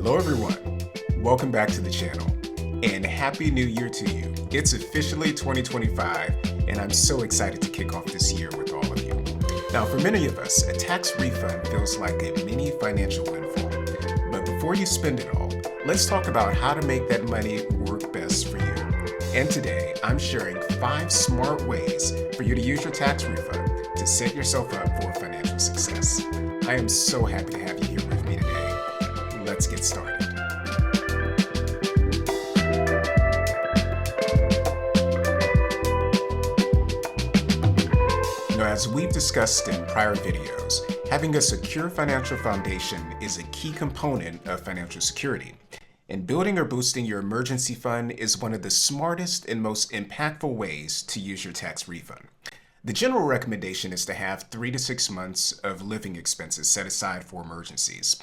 Hello everyone, welcome back to the channel, and Happy New Year to you. It's officially 2025, and I'm so excited to kick off this year with all of you. Now for many of us, a tax refund feels like a mini financial windfall, but before you spend it all, let's talk about how to make that money work best for you. And today, I'm sharing 5 smart ways for you to use your tax refund to set yourself up for financial success. I am so happy to have you here with me today. Let's get started. Now, as we've discussed in prior videos, having a secure financial foundation is a key component of financial security. And building or boosting your emergency fund is one of the smartest and most impactful ways to use your tax refund. The general recommendation is to have 3 to 6 months of living expenses set aside for emergencies.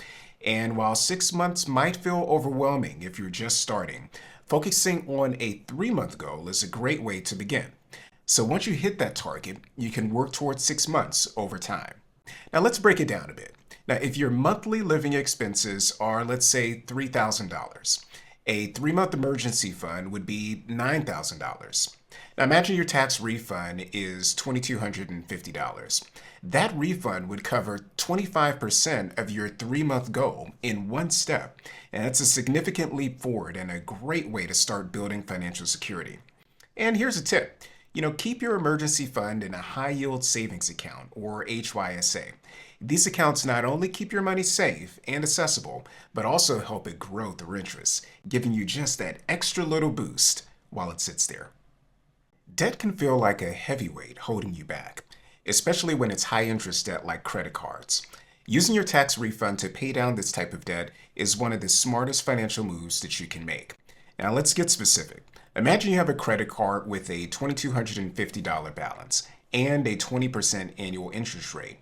And while 6 months might feel overwhelming if you're just starting, focusing on a 3-month goal is a great way to begin. So once you hit that target, you can work towards 6 months over time. Now let's break it down a bit. Now if your monthly living expenses are, let's say, $3,000, a 3-month emergency fund would be $9,000. Now imagine your tax refund is $2,250. That refund would cover 25% of your 3-month goal in one step. And that's a significant leap forward and a great way to start building financial security. And here's a tip. Keep your emergency fund in a high yield savings account or HYSA. These accounts not only keep your money safe and accessible, but also help it grow through interest, giving you just that extra little boost while it sits there. Debt can feel like a heavyweight holding you back, especially when it's high interest debt like credit cards. Using your tax refund to pay down this type of debt is one of the smartest financial moves that you can make. Now let's get specific. Imagine you have a credit card with a $2,250 balance and a 20% annual interest rate.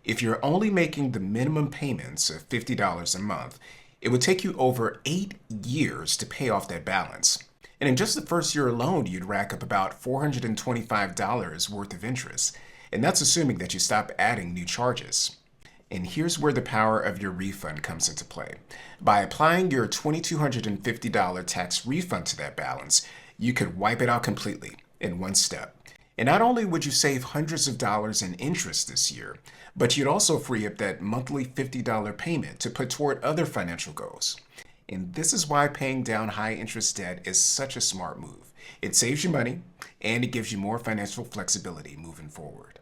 If you're only making the minimum payments of $50 a month, it would take you over 8 years to pay off that balance. And in just the first year alone, you'd rack up about $425 worth of interest. And that's assuming that you stop adding new charges. And here's where the power of your refund comes into play. By applying your $2,250 tax refund to that balance, you could wipe it out completely in one step. And not only would you save hundreds of dollars in interest this year, but you'd also free up that monthly $50 payment to put toward other financial goals. And this is why paying down high interest debt is such a smart move. It saves you money and it gives you more financial flexibility moving forward.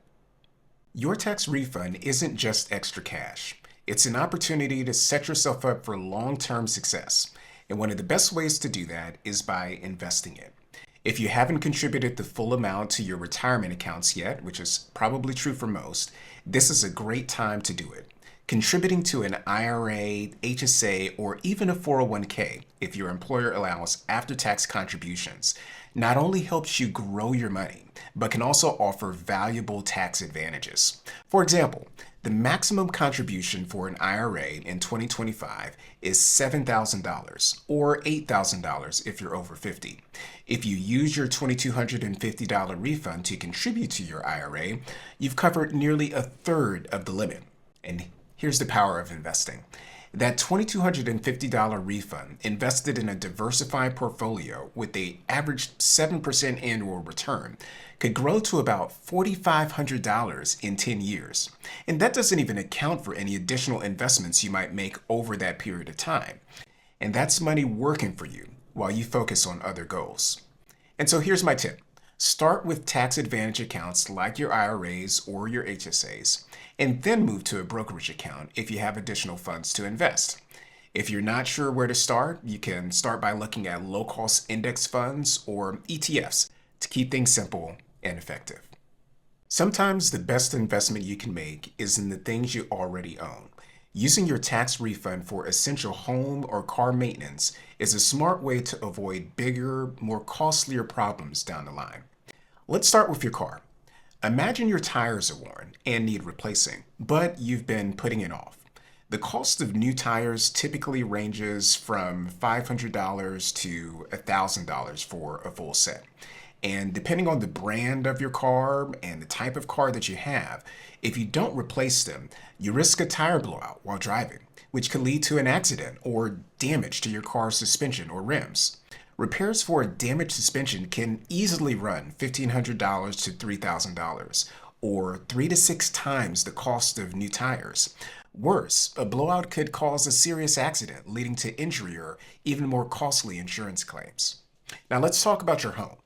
Your tax refund isn't just extra cash. It's an opportunity to set yourself up for long-term success. And one of the best ways to do that is by investing it. If you haven't contributed the full amount to your retirement accounts yet, which is probably true for most, this is a great time to do it. Contributing to an IRA, HSA, or even a 401k, if your employer allows after-tax contributions, not only helps you grow your money, but can also offer valuable tax advantages. For example, the maximum contribution for an IRA in 2025 is $7,000 or $8,000 if you're over 50. If you use your $2,250 refund to contribute to your IRA, you've covered nearly a third of the limit. And here's the power of investing. That $2,250 refund invested in a diversified portfolio with an average 7% annual return could grow to about $4,500 in 10 years. And that doesn't even account for any additional investments you might make over that period of time. And that's money working for you while you focus on other goals. And so here's my tip. Start with tax advantage accounts like your IRAs or your HSAs, and then move to a brokerage account if you have additional funds to invest. If you're not sure where to start, you can start by looking at low-cost index funds or ETFs to keep things simple and effective. Sometimes the best investment you can make is in the things you already own. Using your tax refund for essential home or car maintenance is a smart way to avoid bigger, more costlier problems down the line. Let's start with your car. Imagine your tires are worn and need replacing, but you've been putting it off. The cost of new tires typically ranges from $500 to $1,000 for a full set. And depending on the brand of your car and the type of car that you have, if you don't replace them, you risk a tire blowout while driving, which could lead to an accident or damage to your car's suspension or rims. Repairs for a damaged suspension can easily run $1,500 to $3,000, or 3 to 6 times the cost of new tires. Worse, a blowout could cause a serious accident, leading to injury or even more costly insurance claims. Now let's talk about your home.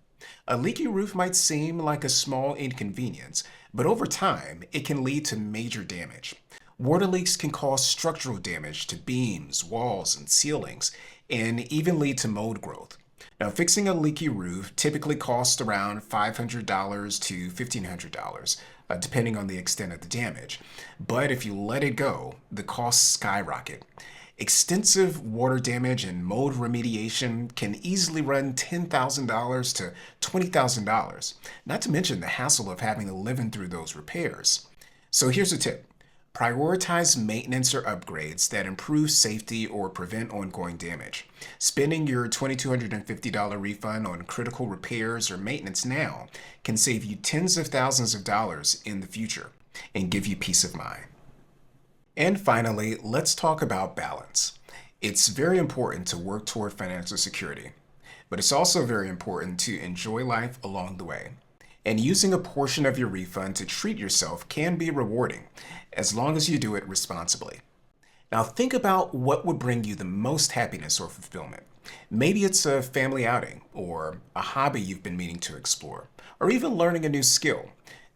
A leaky roof might seem like a small inconvenience, but over time, it can lead to major damage. Water leaks can cause structural damage to beams, walls, and ceilings, and even lead to mold growth. Now, fixing a leaky roof typically costs around $500 to $1,500, depending on the extent of the damage. But if you let it go, the costs skyrocket. Extensive water damage and mold remediation can easily run $10,000 to $20,000, not to mention the hassle of having to live through those repairs. So here's a tip. Prioritize maintenance or upgrades that improve safety or prevent ongoing damage. Spending your $2,250 refund on critical repairs or maintenance now can save you tens of thousands of dollars in the future and give you peace of mind. And finally, let's talk about balance. It's very important to work toward financial security, but it's also very important to enjoy life along the way. And using a portion of your refund to treat yourself can be rewarding, as long as you do it responsibly. Now think about what would bring you the most happiness or fulfillment. Maybe it's a family outing, or a hobby you've been meaning to explore, or even learning a new skill.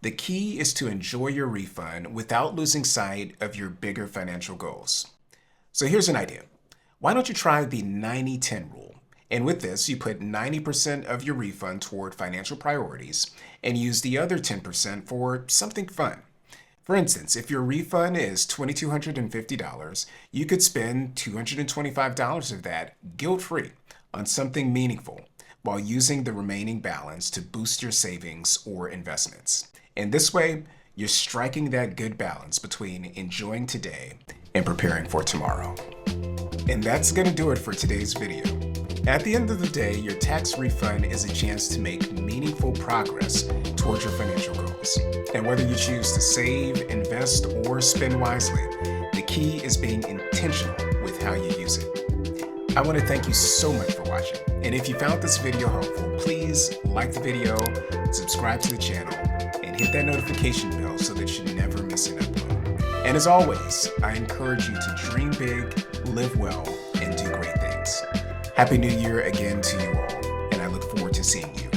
The key is to enjoy your refund without losing sight of your bigger financial goals. So here's an idea. Why don't you try the 90-10 rule? And with this, you put 90% of your refund toward financial priorities and use the other 10% for something fun. For instance, if your refund is $2,250, you could spend $225 of that guilt-free on something meaningful, while using the remaining balance to boost your savings or investments. And this way, you're striking that good balance between enjoying today and preparing for tomorrow. And that's going to do it for today's video. At the end of the day, your tax refund is a chance to make meaningful progress towards your financial goals. And whether you choose to save, invest, or spend wisely, the key is being intentional with how you use it. I want to thank you so much for watching. And if you found this video helpful, please like the video, subscribe to the channel, and hit that notification bell so that you never miss an upload. And as always, I encourage you to dream big, live well, and do great things. Happy New Year again to you all, and I look forward to seeing you